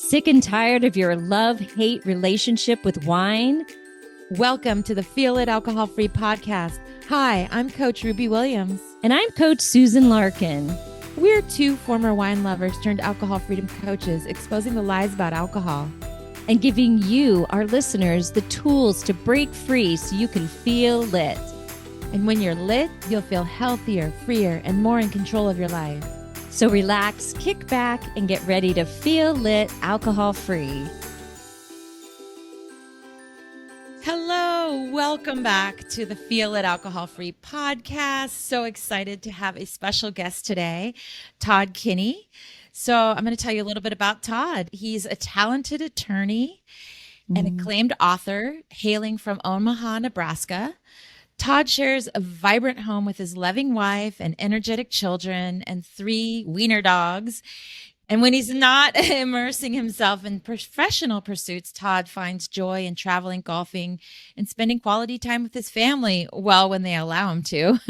Sick and tired of your love-hate relationship with wine? Welcome to the Feel It Alcohol Free podcast. Hi, I'm Coach Ruby Williams. And I'm Coach Susan Larkin. We're two former wine lovers turned alcohol freedom coaches, exposing the lies about alcohol and giving you, our listeners, the tools to break free so you can feel lit. And when you're lit, you'll feel healthier, freer, and more in control of your life. So relax, kick back, and get ready to feel lit alcohol-free. Hello, welcome back to the Feel It Alcohol Free podcast. So excited to have a special guest today, Todd Kinney. So I'm going to tell you a little bit about Todd. He's a talented attorney and acclaimed author hailing from Omaha, Nebraska. Todd shares a vibrant home with his loving wife and energetic children and 3 wiener dogs. And when he's not immersing himself in professional pursuits, Todd finds joy in traveling, golfing, and spending quality time with his family, well, when they allow him to.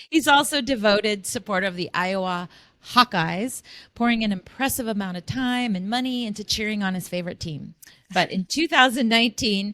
He's also devoted supporter of the Iowa Hawkeyes, pouring an impressive amount of time and money into cheering on his favorite team. But in 2019,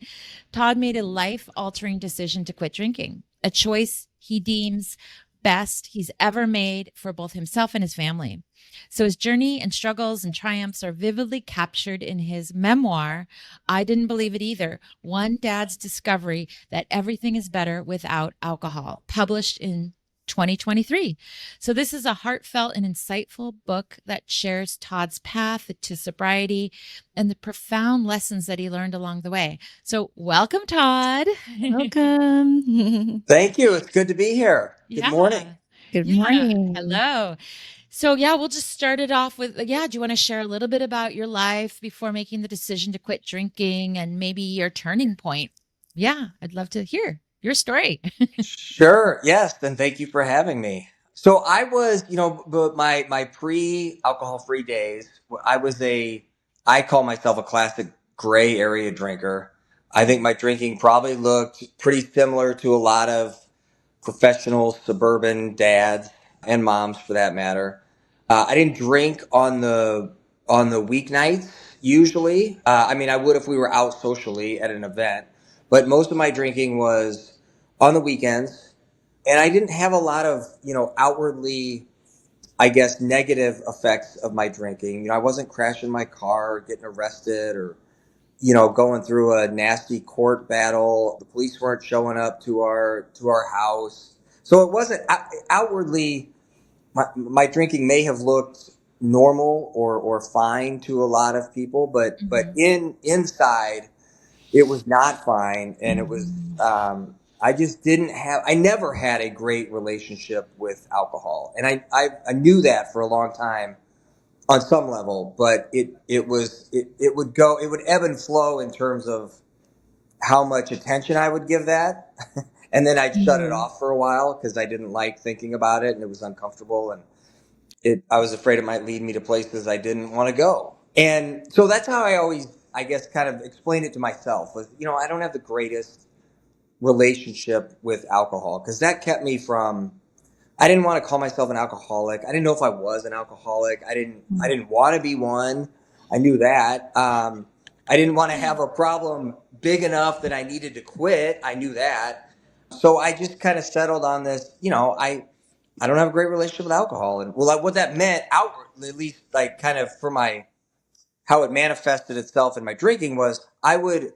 Todd made a life-altering decision to quit drinking, a choice he deems best he's ever made for both himself and his family. So his journey and struggles and triumphs are vividly captured in his memoir, I Didn't Believe It Either, One Dad's Discovery That Everything is Better Without Alcohol, published in 2023. So this is a heartfelt and insightful book that shares Todd's path to sobriety and the profound lessons that he learned along the way. So welcome, Todd. Welcome. Thank you. It's good to be here. Good morning. Good morning. Hello. So we'll just start it off with, do you want to share a little bit about your life before making the decision to quit drinking and maybe your turning point? Yeah, I'd love to hear your story. Sure. Yes. Then thank you for having me. So I was, but my pre-alcohol free days, I call myself a classic gray area drinker. I think my drinking probably looked pretty similar to a lot of professional suburban dads and moms for that matter. I didn't drink on the weeknights usually. I would if we were out socially at an event, but most of my drinking was on the weekends, and I didn't have a lot of outwardly, I guess, negative effects of my drinking. I wasn't crashing my car, or getting arrested, or going through a nasty court battle. The police weren't showing up to our house, so it wasn't outwardly. My drinking may have looked normal or fine to a lot of people, but inside it was not fine, and it was. I never had a great relationship with alcohol, and I knew that for a long time on some level, but it would ebb and flow in terms of how much attention I would give that. And then I'd shut it off for a while because I didn't like thinking about it and it was uncomfortable, and I was afraid it might lead me to places I didn't want to go. And so that's how I always, I guess, kind of explain it to myself was, I don't have the greatest relationship with alcohol because that kept me from. I didn't want to call myself an alcoholic. I didn't know if I was an alcoholic. I didn't want to be one. I knew that. I didn't want to have a problem big enough that I needed to quit. I knew that. So I just kind of settled on this, I don't have a great relationship with alcohol. And what that meant outwardly, at least like kind of for how it manifested itself in my drinking was I would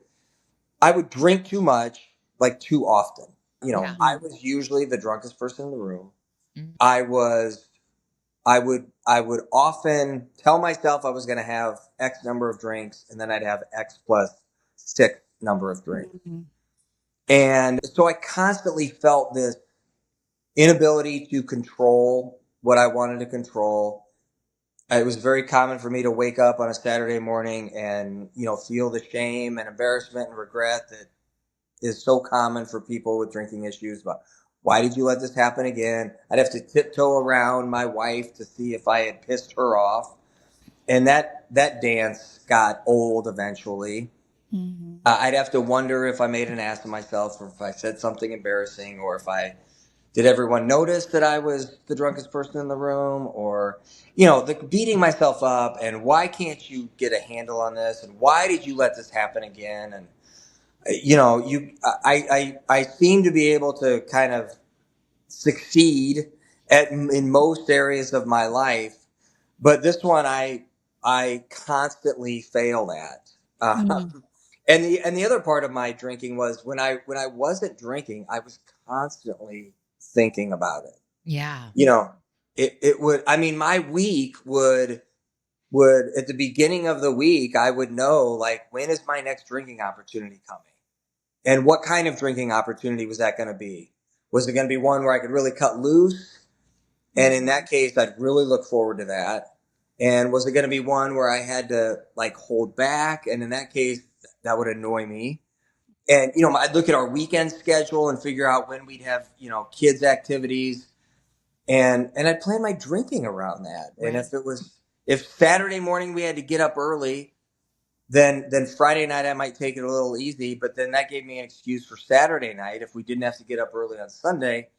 drink too much, like too often. I was usually the drunkest person in the room. I would often tell myself I was going to have X number of drinks, and then I'd have X plus 6 number of drinks. And so I constantly felt this inability to control what I wanted to control. It was very common for me to wake up on a Saturday morning and, feel the shame and embarrassment and regret that is so common for people with drinking issues. But why did you let this happen again? I'd have to tiptoe around my wife to see if I had pissed her off. And that dance got old eventually. I'd have to wonder if I made an ass of myself or if I said something embarrassing or if I did everyone notice that I was the drunkest person in the room? Or, the beating myself up and why can't you get a handle on this? And why did you let this happen again? And, I seem to be able to kind of succeed in most areas of my life, but this one I constantly failed at. Mm. And the other part of my drinking was when I wasn't drinking, I was constantly thinking about it. Yeah. It would, I mean, my week would at the beginning of the week, I would know, like, when is my next drinking opportunity coming? And what kind of drinking opportunity was that going to be? Was it going to be one where I could really cut loose? And in that case, I'd really look forward to that. And was it going to be one where I had to, like, hold back? And in that case, that would annoy me. And, I'd look at our weekend schedule and figure out when we'd have, kids' activities. And I'd plan my drinking around that. And Right. if Saturday morning we had to get up early, then Friday night I might take it a little easy, but then that gave me an excuse for Saturday night, if we didn't have to get up early on Sunday,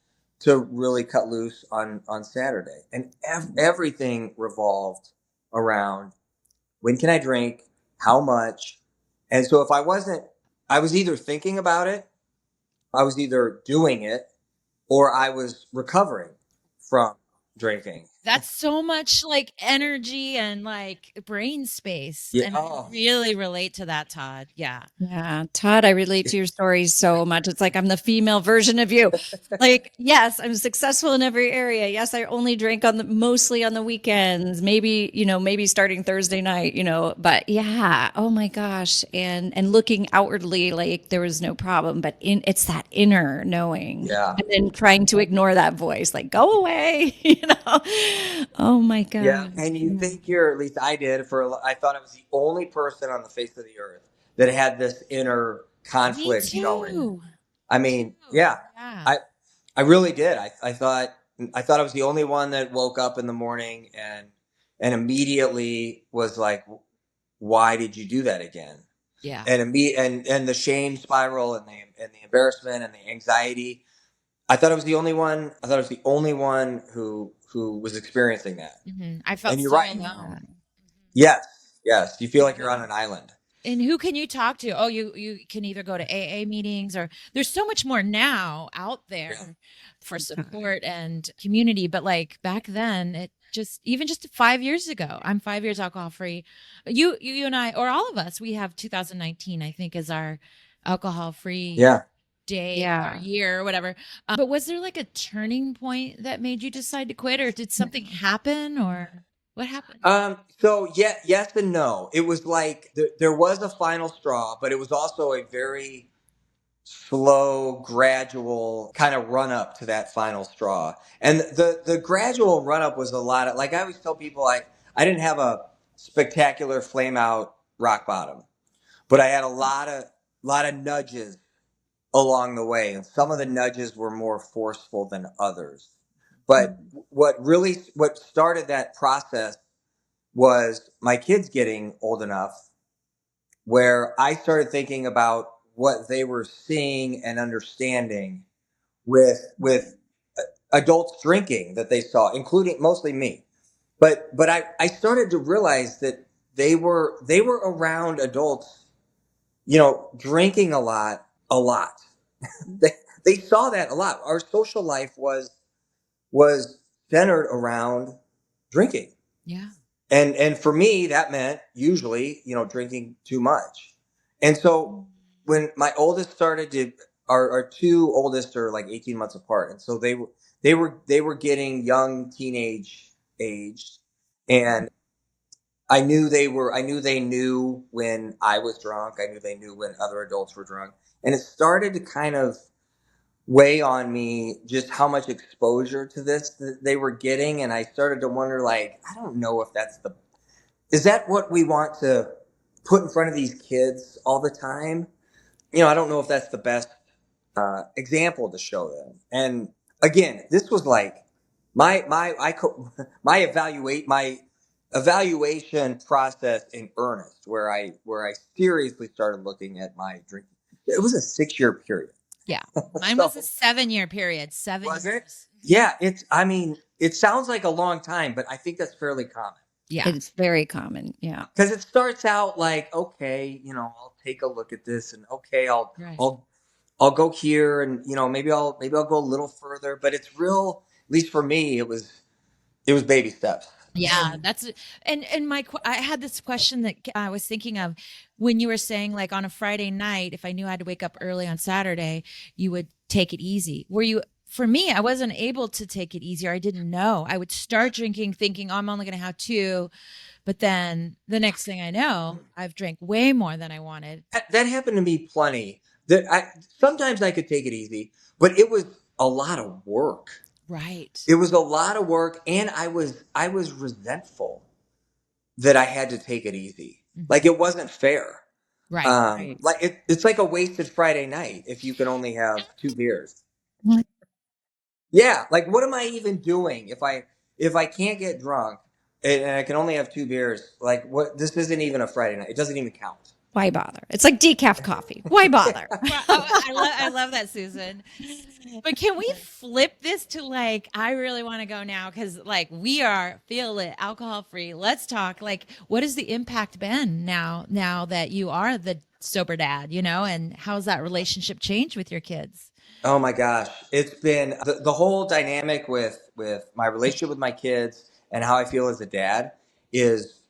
to really cut loose on Saturday. And everything revolved around, when can I drink, how much. And so if I was either thinking about it, I was either doing it, or I was recovering from drinking. That's so much like energy and like brain space. Yeah. And I Oh, really relate to that, Todd. Yeah. Yeah, Todd, I relate to your story so much. It's like I'm the female version of you. Like, yes, I'm successful in every area. Yes, I only drink mostly on the weekends, maybe starting Thursday night, but yeah, oh my gosh. And looking outwardly like there was no problem, but it's that inner knowing. yeah. And then trying to ignore that voice, like, go away, Oh my Yeah, God. and you think at least I did, I thought I was the only person on the face of the earth that had this inner Me conflict going. too. I Me mean, too. yeah, Yeah. I really did. I thought I was the only one that woke up in the morning and immediately was like, why did you do that again? Yeah. And the shame spiral and the embarrassment and the anxiety. I thought I was the only one. I thought I was the only one who was experiencing that. I felt And you're so right. alone. Yes, yes. You feel like you're on an island. And who can you talk to? Oh, you can either go to AA meetings, or there's so much more now out Yeah. there for support and community. But like back then, it even just 5 years ago, I'm 5 years alcohol free. You and I, or all of us, we have 2019, I think, is our alcohol free Yeah. day or Yeah. year or whatever. But was there like a turning point that made you decide to quit, or did something happen, or what happened? So yeah, yes and no. It was like there was a final straw, but it was also a very slow, gradual kind of run up to that final straw. And the gradual run up was a lot of, like, I always tell people, I didn't have a spectacular flame out rock bottom, but I had a lot of nudges along the way, and some of the nudges were more forceful than others. But what started that process was my kids getting old enough where I started thinking about what they were seeing and understanding with adults drinking that they saw, including mostly me. But I started to realize that they were around adults, drinking a lot. they they saw that a lot. Our social life was centered around drinking. Yeah. And for me, that meant usually, drinking too much. And so when my oldest started to, our two oldest are like 18 months apart. And so they were getting young teenage aged. And I knew they knew when I was drunk. I knew they knew when other adults were drunk. And it started to kind of weigh on me just how much exposure to this that they were getting. And I started to wonder, like, I don't know if is that what we want to put in front of these kids all the time? I don't know if that's the best example to show them. And again, this was like my evaluation process in earnest, where I seriously started looking at my drinking. It was a 6-year period. Yeah. Mine So, was a 7-year period. 7 was it? years. Yeah, it sounds like a long time, but I think that's fairly common. Yeah. It's very common. Yeah. Because it starts out like, okay, I'll take a look at this, and okay, Right. I'll go here, and maybe I'll go a little further, but it's real. At least for me, it was baby steps. Yeah, that's and I had this question that I was thinking of when you were saying like on a Friday night, if I knew I had to wake up early on Saturday, you would take it easy. Were you For me, I wasn't able to take it easier. I didn't know. I would start drinking thinking, oh, I'm only going to have 2, but then the next thing I know, I've drank way more than I wanted. That happened to me plenty. Sometimes I could take it easy, but it was a lot of work. Right. It was a lot of work, and I was resentful that I had to take it easy. Like it wasn't fair. Right. Right. Like it's like a wasted Friday night if you can only have 2 beers. Yeah, like what am I even doing if I can't get drunk and I can only have 2 beers? Like what? This isn't even a Friday night. It doesn't even count. Why bother? It's like decaf coffee. Why bother? Well, I love that, Susan. But can we flip this to like, I really want to go now because like we are feel it alcohol free. Let's talk. Like, what has the impact been now that you are the sober dad, and how's that relationship changed with your kids? Oh my gosh, it's been the whole dynamic with my relationship with my kids and how I feel as a dad is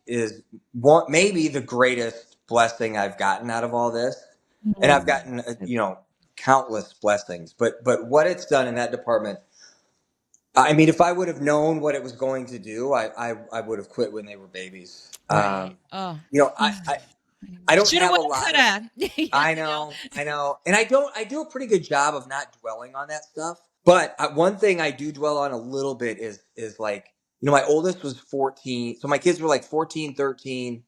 one maybe the greatest blessing I've gotten out of all this, and I've gotten countless blessings. But what it's done in that department, I mean, if I would have known what it was going to do, I would have quit when they were babies. Right. Oh, I don't shoulda, have a woulda, lot. coulda. I know, and I do a pretty good job of not dwelling on that stuff. But one thing I do dwell on a little bit is like my oldest was 14, so my kids were like 14, 13,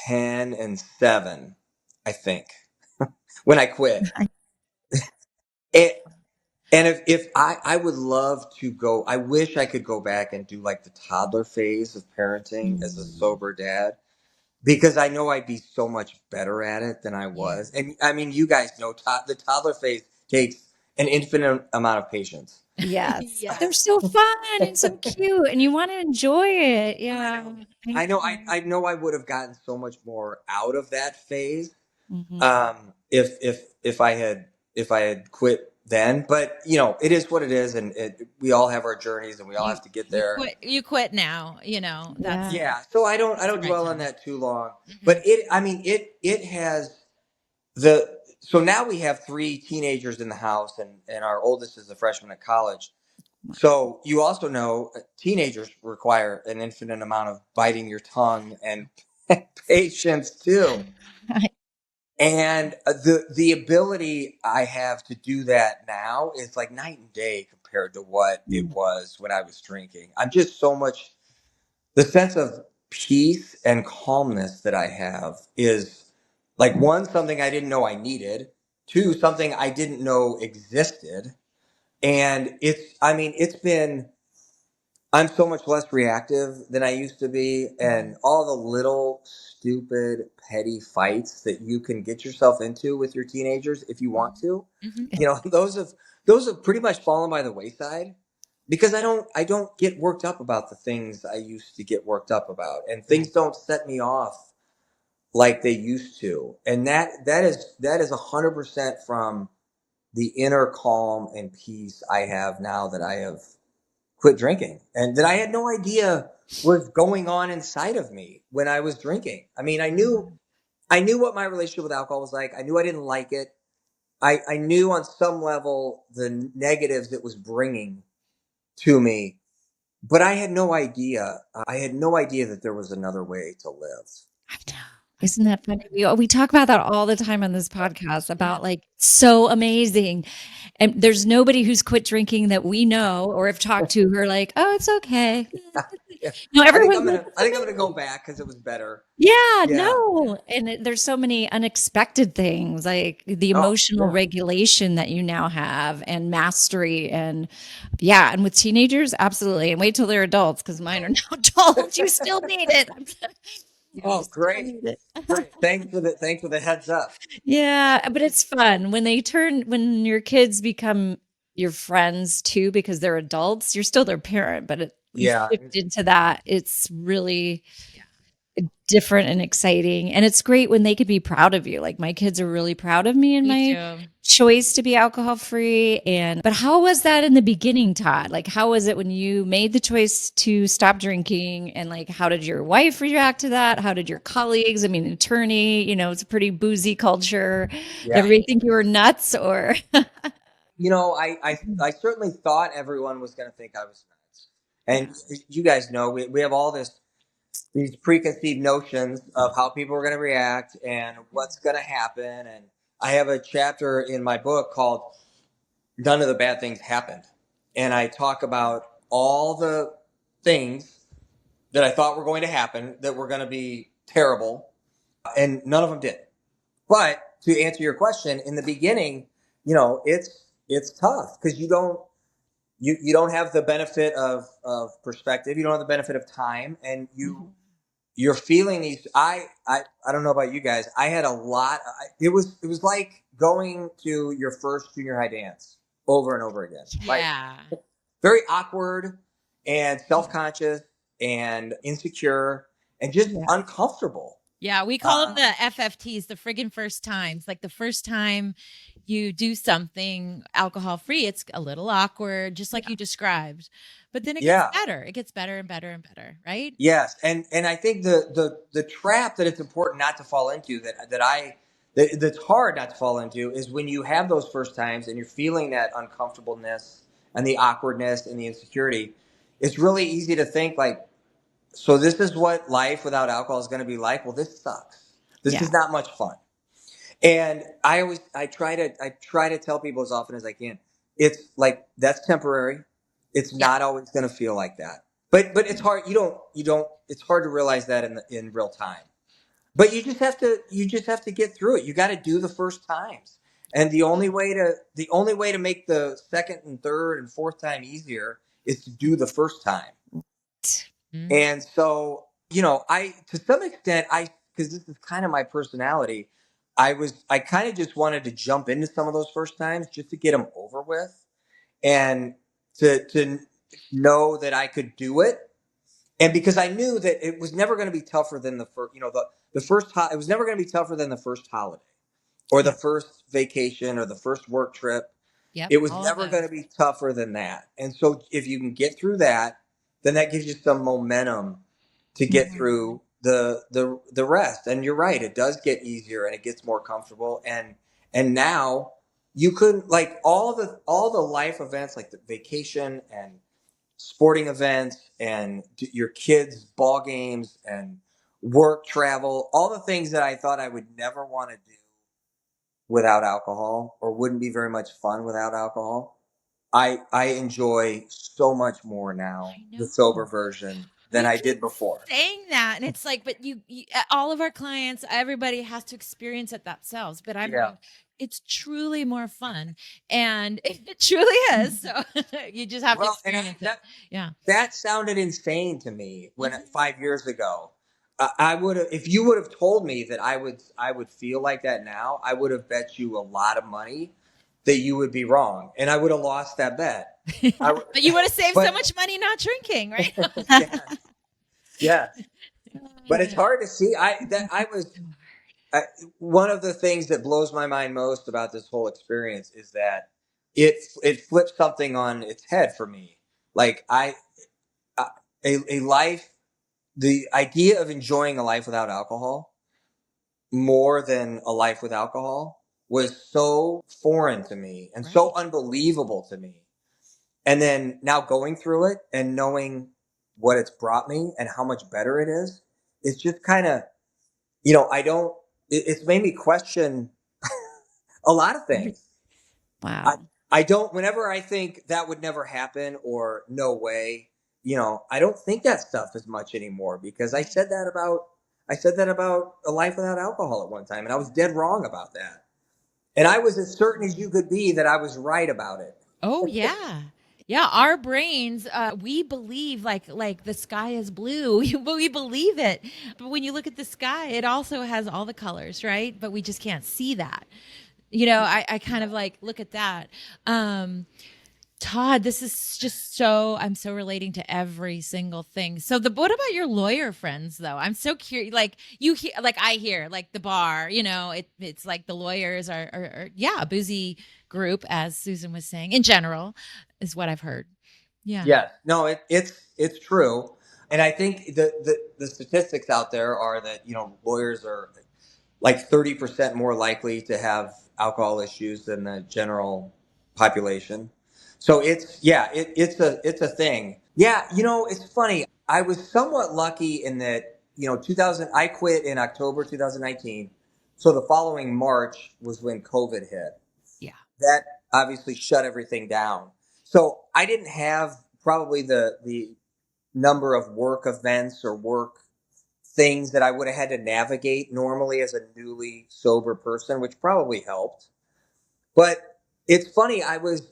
10, and 7, I think, when I quit. And, and if I would love to go, I wish I could go back and do like the toddler phase of parenting as a sober dad. Because I know I'd be so much better at it than I was. And I mean, you guys know the toddler phase takes an infinite amount of patience. Yes. Yes. They're so fun and so cute, and you want to enjoy it. Yeah. I know I would have gotten so much more out of that phase Mhm. if I had quit then. But it is what it is, and we all have our journeys, and we all have to get there. You quit now, that's Yeah. So I don't right dwell time. on that too long. Mhm. But it has so now we have 3 teenagers in the house, and our oldest is a freshman at college. So you also know teenagers require an infinite amount of biting your tongue and patience too. And the ability I have to do that now is like night and day compared to what it was when I was drinking. I'm just so much the sense of peace and calmness that I have is like one, something I didn't know I needed, 2, something I didn't know existed. And I'm so much less reactive than I used to be. And all the little stupid, petty fights that you can get yourself into with your teenagers if you want to, Mhm. those have pretty much fallen by the wayside because I don't get worked up about the things I used to get worked up about, and things don't set me off like they used to. And that is 100% from the inner calm and peace I have now that I have quit drinking and that I had no idea was going on inside of me when I was drinking. I mean, I knew what my relationship with alcohol was like. I knew I didn't like it. I knew on some level the negatives it was bringing to me, but I had no idea. I had no idea that there was another way to live. I know. Isn't that funny? We talk about that all the time on this podcast about like so amazing. And there's nobody who's quit drinking that we know or have talked to who are like, oh, it's okay. Yeah. No, I think everyone's I'm like, gonna. it's I think I'm gonna go amazing. back because it was better. Yeah, Yeah. no. And there's so many unexpected things like the Oh, emotional yeah. regulation that you now have and mastery. And yeah, and with teenagers, absolutely. And wait till they're adults because mine are now adults. You still need it. Oh, great. Great. Thanks for the heads up. Yeah, but it's fun when your kids become your friends too, because they're adults. You're still their parent, but you Yeah. shift into that. It's really different and exciting. And it's great when they could be proud of you. Like my kids are really proud of me and Me my too. choice to be alcohol free. But how was that in the beginning, Todd? Like, how was it when you made the choice to stop drinking? And like, how did your wife react to that? How did your colleagues? I mean, attorney, it's a pretty boozy culture. Did Yeah. everybody think you were nuts or? I certainly thought everyone was going to think I was nuts. And you guys know we have all these preconceived notions of how people are going to react and what's going to happen. And I have a chapter in my book called None of the Bad Things Happened. And I talk about all the things that I thought were going to happen that were going to be terrible, and none of them did. But to answer your question, in the beginning, it's tough because you don't have the benefit of perspective, you don't have the benefit of time, and you're feeling these. I don't know about you guys. I had a lot. It was like going to your first junior high dance over and over again. Like Yeah. very awkward and self-conscious and insecure and just Yeah. uncomfortable. Yeah, we call them the FFTs, the friggin' first times. Like the first time you do something alcohol free, it's a little awkward, just like you described. But then it gets better. It gets better and better and better, right? Yes, and I think the trap that it's important not to fall into that's hard not to fall into is when you have those first times and you're feeling that uncomfortableness and the awkwardness and the insecurity. It's really easy to think like, so this is what life without alcohol is going to be like. Well, this sucks. This is not much fun. And I try to tell people as often as I can. It's like that's temporary. It's not always going to feel like that. But it's hard. You don't. It's hard to realize that in real time. But you just have to get through it. You got to do the first times. And the only way to make the second and third and fourth time easier is to do the first time. Mhm. And so, I to some extent, because this is kind of my personality, I kind of just wanted to jump into some of those first times just to get them over with and to know that I could do it. And because I knew that it was never going to be tougher than the first, it was never going to be tougher than the first holiday or the first vacation or the first work trip. Yep. It was All of never going those. to be tougher than that. And so if you can get through that, then that gives you some momentum to get through the rest. And you're right, it does get easier and it gets more comfortable. And now you couldn't like all the life events like the vacation and sporting events and your kids' ball games and work travel, all the things that I thought I would never want to do without alcohol or wouldn't be very much fun without alcohol. I enjoy so much more now I the sober know. version than We I keep did before. saying that, and it's like, but all of our clients, everybody has to experience it themselves. But I'm Yeah. like, it's truly more fun, and it truly is. So you just have to Well, and experience it. Yeah. that sounded insane to me when Mhm. 5 years ago. I would have, if you would have told me that I would feel like that now, I would have bet you a lot of money that you would be wrong, and I would have lost that bet. I would, But you want to save so but much money not drinking, right? yeah, yeah. But it's hard to see. One of the things that blows my mind most about this whole experience is that it flipped something on its head for me. Like uh, a life, the idea of enjoying a life without alcohol more than a life with alcohol was so foreign to me and so Right. unbelievable to me. And then now going through it and knowing what it's brought me and how much better it is, it's just kind of, I don't, it's made me question a lot of things. I, Wow. I don't, whenever I think that would never happen or no way, I don't think that stuff as much anymore because I said that about a life without alcohol at one time and I was dead wrong about that. And I was as certain as you could be that I was right about it. Oh yeah. Yeah, our brains, we believe like the sky is blue. We believe it. But when you look at the sky, it also has all the colors, right? But we just can't see that. I kind of like look at that. Todd, this is just I'm so relating to every single thing. So what about your lawyer friends though? I'm so curious. Like you hear, like I hear, like the bar, it's like the lawyers are yeah, a boozy group, as Susan was saying, in general, is what I've heard. Yeah. Yes. No, it's true. And I think the statistics out there are that, lawyers are like 30% more likely to have alcohol issues than the general population. So it's a thing. Yeah, it's funny. I was somewhat lucky in that, 2000 I quit in October 2019. So the following March was when COVID hit. Yeah. That obviously shut everything down. So I didn't have probably the number of work events or work things that I would have had to navigate normally as a newly sober person, which probably helped. But it's funny, I was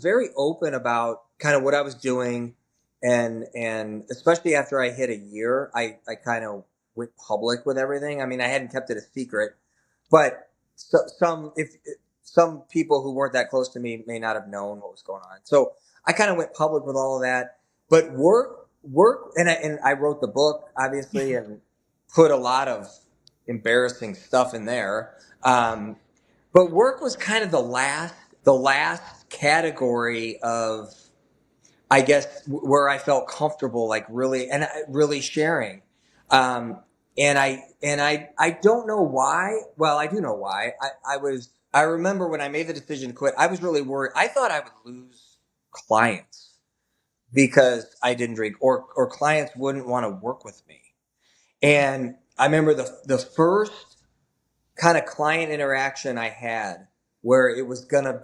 very open about kind of what I was doing, and especially after I hit a year, I kind of went public with everything. I mean, I hadn't kept it a secret, but if some people who weren't that close to me may not have known what was going on. So I kind of went public with all of that. But work, and I wrote the book obviously, and put a lot of embarrassing stuff in there. But work was kind of the last category of, I guess, where I felt comfortable, like really sharing. Um, and I don't know why. Well, I do know why. I remember when I made the decision to quit, I was really worried. I thought I would lose clients because I didn't drink, or clients wouldn't want to work with me. And I remember the first kind of client interaction I had where it was gonna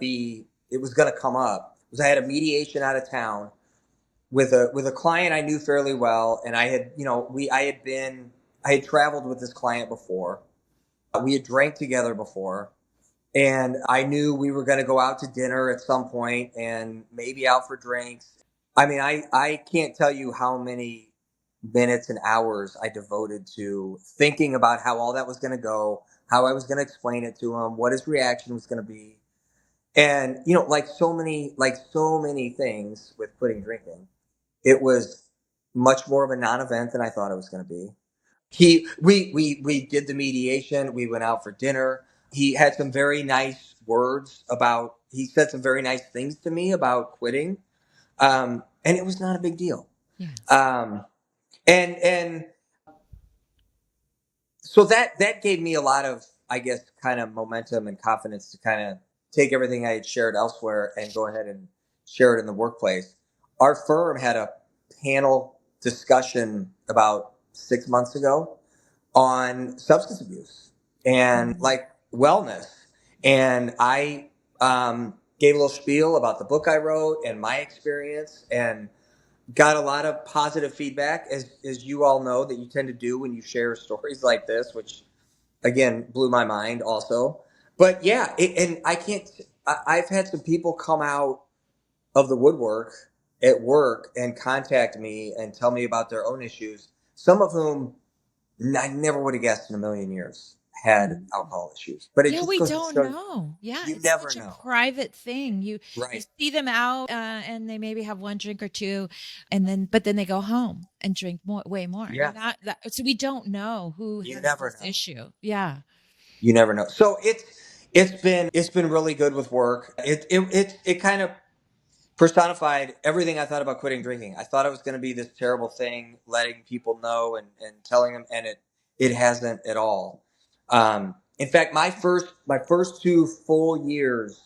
come up was I had a mediation out of town with a client I knew fairly well, and I had I had traveled with this client before. We had drank together before, and I knew we were going to go out to dinner at some point and maybe out for drinks. I mean, I can't tell you how many minutes and hours I devoted to thinking about how all that was going to go, how I was going to explain it to him, what his reaction was going to be. And, like so many things with quitting drinking, it was much more of a non-event than I thought it was going to be. We did the mediation. We went out for dinner. He had some very nice words about. He said some very nice things to me about quitting, and it was not a big deal. Yes. And so that gave me a lot of, I guess, kind of momentum and confidence to kind of take everything I had shared elsewhere and go ahead and share it in the workplace. Our firm had a panel discussion about 6 months ago on substance abuse and like wellness. And I gave a little spiel about the book I wrote and my experience, and got a lot of positive feedback, as you all know that you tend to do when you share stories like this, which again blew my mind also. But yeah, and I've had some people come out of the woodwork at work and contact me and tell me about their own issues, some of whom I never would have guessed in a million years had alcohol issues. But it Yeah, just we goes to don't show know. Yeah, you it's never such a know. private thing. You Right. see them out, and they maybe have one drink or two, and then they go home and drink way more. Yeah. So we don't know who You has never this know. issue. Yeah. You never know. So it's been really good with work. It kind of personified everything I thought about quitting drinking. I thought it was going to be this terrible thing, letting people know and telling them, and it hasn't at all. In fact, my first 2 full years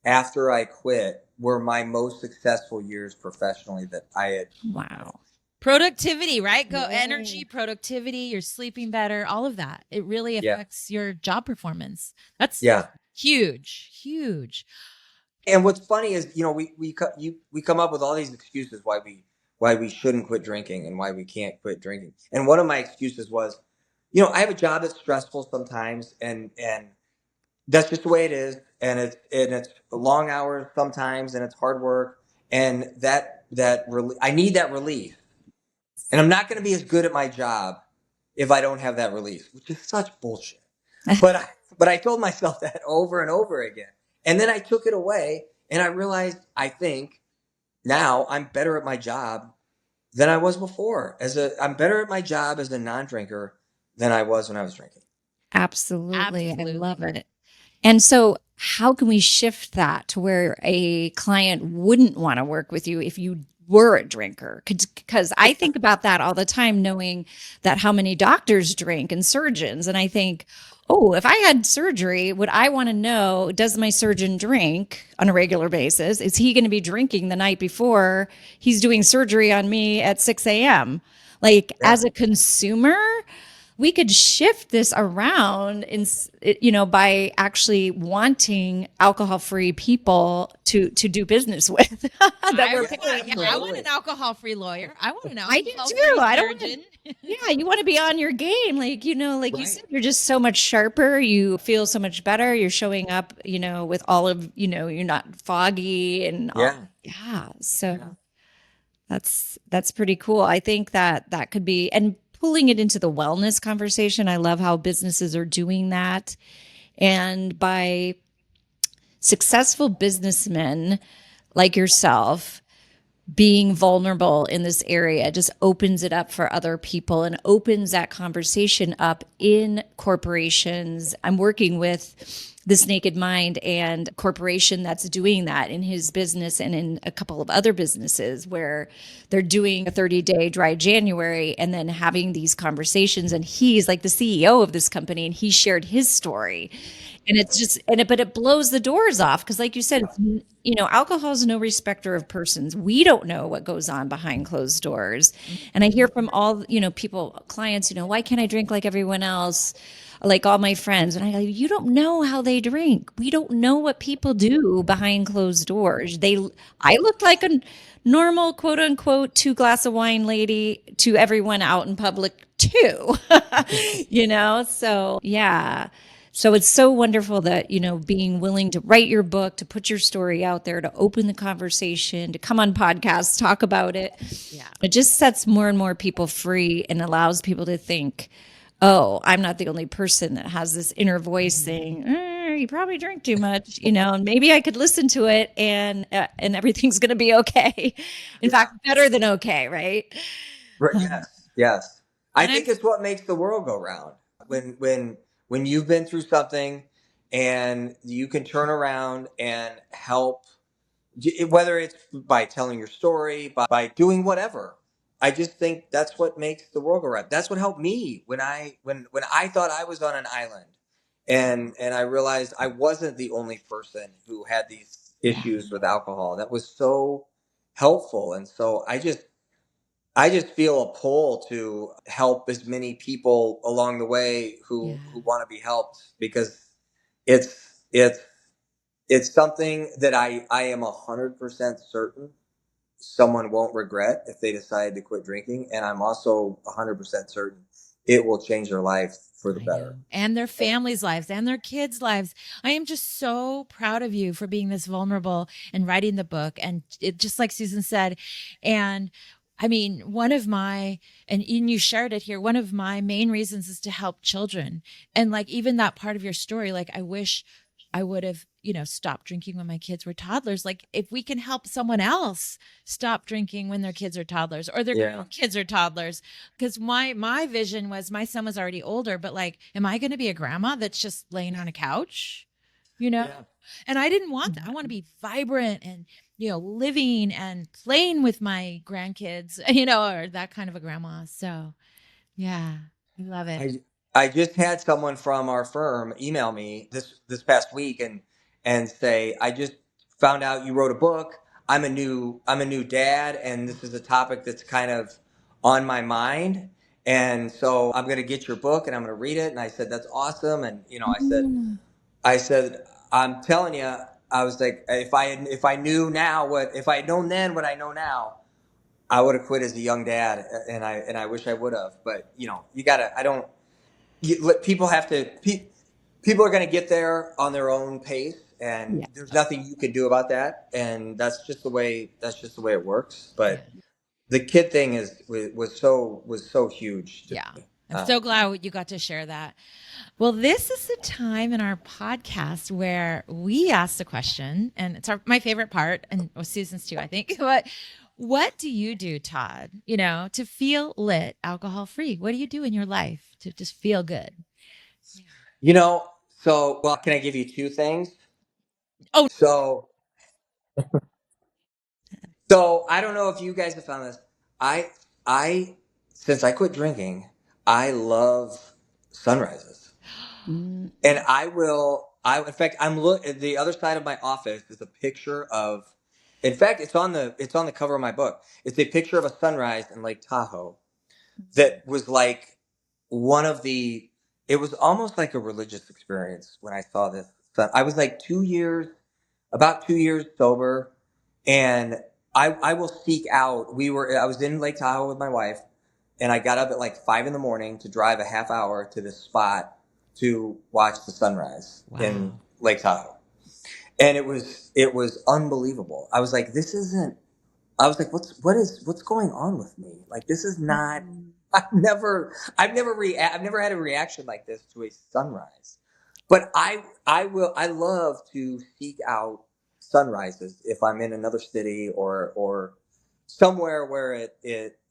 after I quit were my most successful years professionally that I had. Wow. Productivity, right? Go Yeah. energy, productivity, you're sleeping better, all of that. It really Yeah. affects your job performance. That's Yeah. huge, huge. And what's funny is, we come up with all these excuses why we shouldn't quit drinking and why we can't quit drinking. And one of my excuses was, I have a job that's stressful sometimes, and that's just the way it is. And it's long hours sometimes, and it's hard work. And I need that relief. And I'm not going to be as good at my job if I don't have that relief, which is such bullshit. But I told myself that over and over again. And then I took it away and I realized, I think now I'm better at my job than I was before. I'm better at my job as a non-drinker than I was when I was drinking. Absolutely. I Absolutely. love it. And so, how can we shift that to where a client wouldn't want to work with you if you were a drinker? Because I think about that all the time, knowing that how many doctors drink and surgeons. And I think, oh, if I had surgery, would I want to know, does my surgeon drink on a regular basis? Is he going to be drinking the night before he's doing surgery on me at 6 a.m.? Like, Yeah. as a consumer, we could shift this around by actually wanting alcohol-free people to do business with that we're paying. I want an alcohol-free lawyer. I want an I do alcohol-free too. I don't surgeon. Yeah, you want to be on your game. Like, you Right. said, you're just so much sharper. You feel so much better. You're showing up, with all of, you're not foggy and all. Yeah. Yeah. So that's pretty cool. I think that could be, and pulling it into the wellness conversation. I love how businesses are doing that. And by successful businessmen like yourself being vulnerable in this area just opens it up for other people and opens that conversation up in corporations. I'm working with This Naked Mind and a corporation that's doing that in his business and in a couple of other businesses where they're doing a 30-day dry January and then having these conversations. And he's like the CEO of this company and he shared his story. And it's just, but it blows the doors off because, like you said, alcohol is no respecter of persons. We don't know what goes on behind closed doors. And I hear from all, clients, why can't I drink like everyone else, like all my friends? And I go, you don't know how they drink. We don't know what people do behind closed doors. I looked like a normal, quote unquote, 2 glass of wine lady to everyone out in public too, So yeah. So it's so wonderful that, being willing to write your book, to put your story out there, to open the conversation, to come on podcasts, talk about it. Yeah. It just sets more and more people free and allows people to think, oh, I'm not the only person that has this inner voice saying, you probably drink too much, and maybe I could listen to it and everything's going to be okay. In fact, better than okay, right? Right. Yes. I And think it's what makes the world go round. When you've been through something and you can turn around and help, whether it's by telling your story, by doing whatever. I just think that's what makes the world go round. That's what helped me when I thought I was on an island and I realized I wasn't the only person who had these issues with alcohol. That was so helpful. And so I just feel a pull to help as many people along the way who want to be helped because it's it's something that I am 100% certain someone won't regret if they decide to quit drinking, and I'm also 100% certain it will change their life for the better. And their families' lives and their kids' lives. I am just so proud of you for being this vulnerable and writing the book. And it, just like Susan said, and I mean, and you shared it here, one of my main reasons is to help children. And like, even that part of your story, like, I wish I would have, stopped drinking when my kids were toddlers. Like, if we can help someone else stop drinking when their kids are toddlers or their kids are toddlers. Because my vision was, my son was already older, but like, am I going to be a grandma that's just laying on a couch? Yeah. And I didn't want that. I want to be vibrant and, living and playing with my grandkids, or that kind of a grandma. So yeah, I love it. I just had someone from our firm email me this past week and say, I just found out you wrote a book. I'm a new dad, and this is a topic that's kind of on my mind. And so I'm going to get your book and I'm going to read it. And I said, that's awesome. And I said, I'm telling you, I was like, if I knew now if I had known then what I know now, I would have quit as a young dad, and I wish I would have. But you gotta. I don't. People have to. People are going to get there on their own pace, and Yeah. there's nothing you can do about that. And that's just the way it works. But the kid thing was so huge to Yeah. me. I'm so glad you got to share that. Well, this is the time in our podcast where we ask the question, and it's my favorite part, and Susan's too, I think. But what do you do, Todd, to feel lit alcohol free? What do you do in your life to just feel good? So can I give you two things? Oh, So So I don't know if you guys have found this. I since I quit drinking, I love sunrises, Mm. and I will. I in fact, I'm look at the other side of my office is a picture of. In fact, it's on the cover of my book. It's a picture of a sunrise in Lake Tahoe that was like one of the. It was almost like a religious experience when I saw this. I was like about 2 years sober, and I will seek out. I was in Lake Tahoe with my wife, and I got up at like 5 a.m. to drive a half hour to this spot to watch the sunrise in wow. Lake Tahoe, and it was unbelievable. I was like, this isn't. I was like, what's going on with me? Like, this is not. I've never had a reaction like this to a sunrise. But I love to seek out sunrises if I'm in another city or somewhere where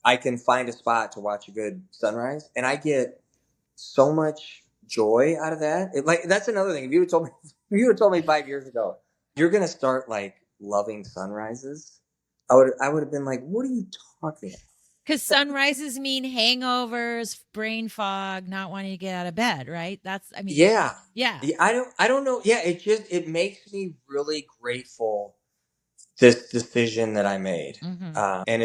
I can find a spot to watch a good sunrise, and I get so much joy out of that. That's another thing. If you had told me if you had told me 5 years ago you're gonna start like loving sunrises, I would have been like, what are you talking about? Because sunrises mean hangovers, brain fog, not wanting to get out of bed, right? Yeah. Yeah. Yeah, I don't know. Yeah, it makes me really grateful this decision that I made. Mhm. And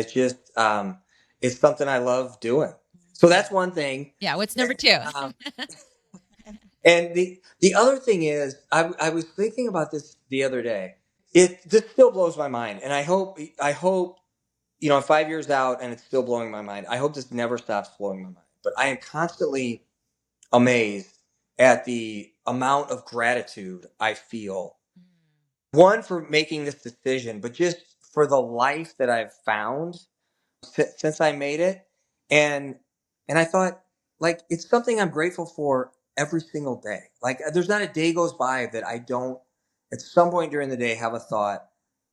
it's something I love doing. So that's one thing. Yeah. What's number two? Um, and the other thing is, I was thinking about this the other day. This still blows my mind, and I hope, 5 years out, and it's still blowing my mind. I hope this never stops blowing my mind. But I am constantly amazed at the amount of gratitude I feel. One, for making this decision, but just for the life that I've found since I made it. And and I thought, like, it's something I'm grateful for every single day. Like, there's not a day goes by that I don't at some point during the day have a thought,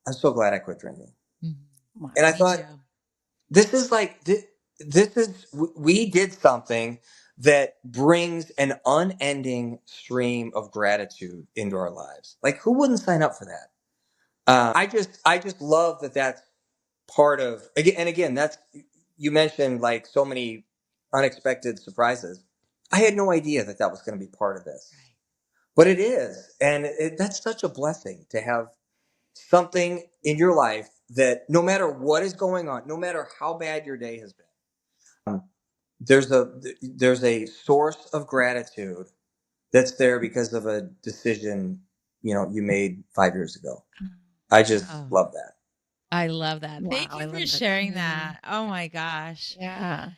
I'm so glad I quit drinking. Mhm. Wow. And I Me thought, too. this is like we did something that brings an unending stream of gratitude into our lives. Like, who wouldn't sign up for that? I just love that that's part of, again and again. That's, you mentioned like so many unexpected surprises. I had no idea that that was going to be part of this, but it is, and that's such a blessing to have something in your life that, no matter what is going on, no matter how bad your day has been, there's a source of gratitude that's there because of a decision you made 5 years ago. I just Oh, love that. I love that. Wow, Thank I you for love that. sharing that. Oh my gosh. Yeah.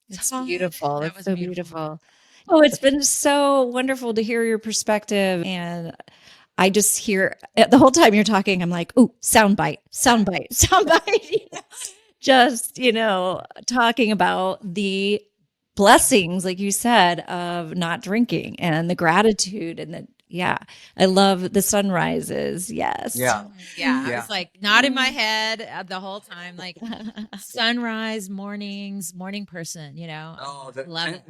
It's Todd, beautiful. that It's was so beautiful. beautiful. Oh, it's been so wonderful to hear your perspective. And I just hear the whole time you're talking, I'm like, oh, soundbite, soundbite, soundbite. Just, talking about the blessings, like you said, of not drinking and the gratitude and yeah, I love the sunrises. Yes. Yeah. Yeah, I Yeah. was like not in my head the whole time. Like sunrise, mornings, morning person, Oh, love it.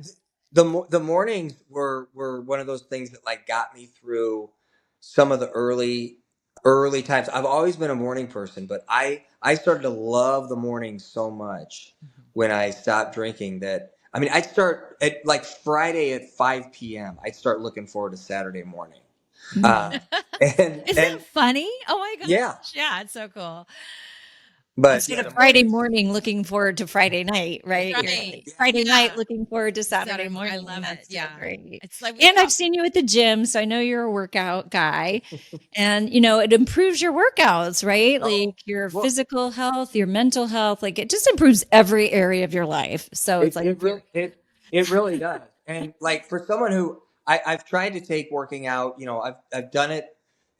the mornings were one of those things that like got me through some of the early times. I've always been a morning person, but I started to love the mornings so much when I stopped drinking that, I mean, I'd start at like Friday at 5 p.m. I'd start looking forward to Saturday morning. Uh, and Isn't and that funny? Oh my gosh. yeah, Yeah, it's so cool. but Instead yeah, of the Friday mornings. morning looking forward to Friday night, right? That's You're right. like Friday night Yeah. looking forward to Saturday I morning. love it. That's so Yeah. great. It's like And I've seen you at the gym, so I know you're a workout guy. And it improves your workouts, right? Oh, Like your well, physical health, your mental health, like it just improves every area of your life. So it's It like it really it really does. And like, for someone who I've tried to take working out, I've done it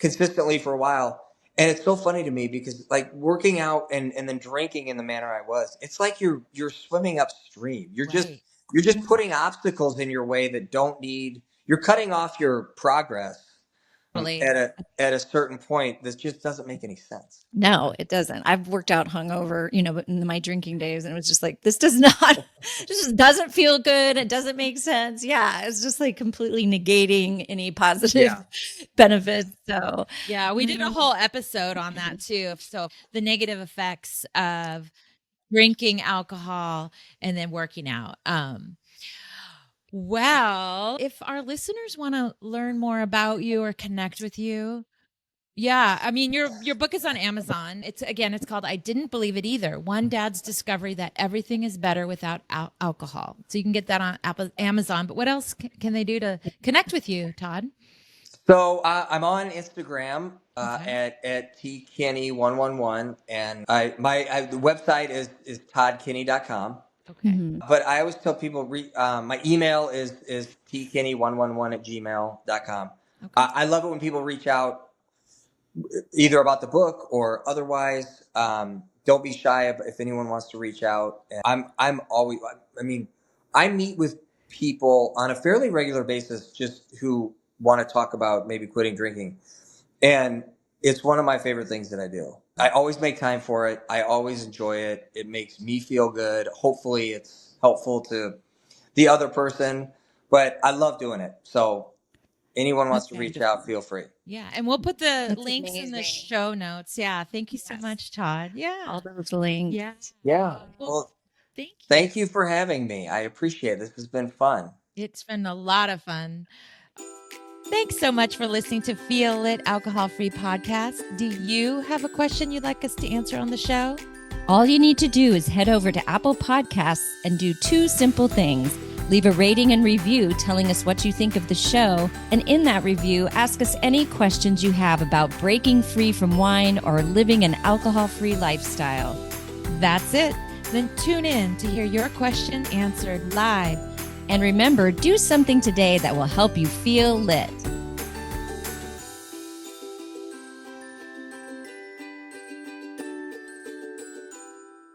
consistently for a while. And it's so funny to me because like working out and then drinking in the manner I was, it's like you're swimming upstream. Right. You're just putting obstacles in your way that don't need, you're cutting off your progress Totally. at a certain point that just doesn't make any sense. No, it doesn't. I've worked out hungover, in my drinking days, and it was just like, this does not, this just doesn't feel good. It doesn't make sense. Yeah, it's just like completely negating any positive Yeah. benefits. So, Yeah, we did a whole episode on that too. So the negative effects of drinking alcohol and then working out. Well, if our listeners want to learn more about you or connect with you, yeah, I mean your book is on Amazon. It's called I Didn't Believe It Either. One Dad's Discovery That Everything is Better Without Alcohol. So you can get that on Amazon. But what else can they do to connect with you, Todd? So I'm on Instagram Okay. at tkinney111, and the website is toddkinney.com. Okay. mhm. But I always tell people my email is tkinney111@gmail.com. Okay. I love it when people reach out either about the book or otherwise. Don't be shy if anyone wants to reach out. And I'm always, I mean, I meet with people on a fairly regular basis just who want to talk about maybe quitting drinking. And it's one of my favorite things that I do. I always make time for it. I always enjoy it. It makes me feel good. Hopefully it's helpful to the other person, but I love doing it. So anyone wants to reach out, feel free. Yeah, and we'll put the That's links in the amazing. show notes. Yeah, thank you so Yes. much, Todd. Yeah. All those links. Yeah. Yeah. Well, Well, thank you. thank you for having me. I appreciate it. This has been fun. It's been a lot of fun. Thanks so much for listening to Feel It Alcohol Free Podcast. Do you have a question you'd like us to answer on the show? All you need to do is head over to Apple Podcasts and do two simple things. Leave a rating and review telling us what you think of the show. And in that review, ask us any questions you have about breaking free from wine or living an alcohol-free lifestyle. That's it. Then tune in to hear your question answered live. And remember, do something today that will help you feel lit.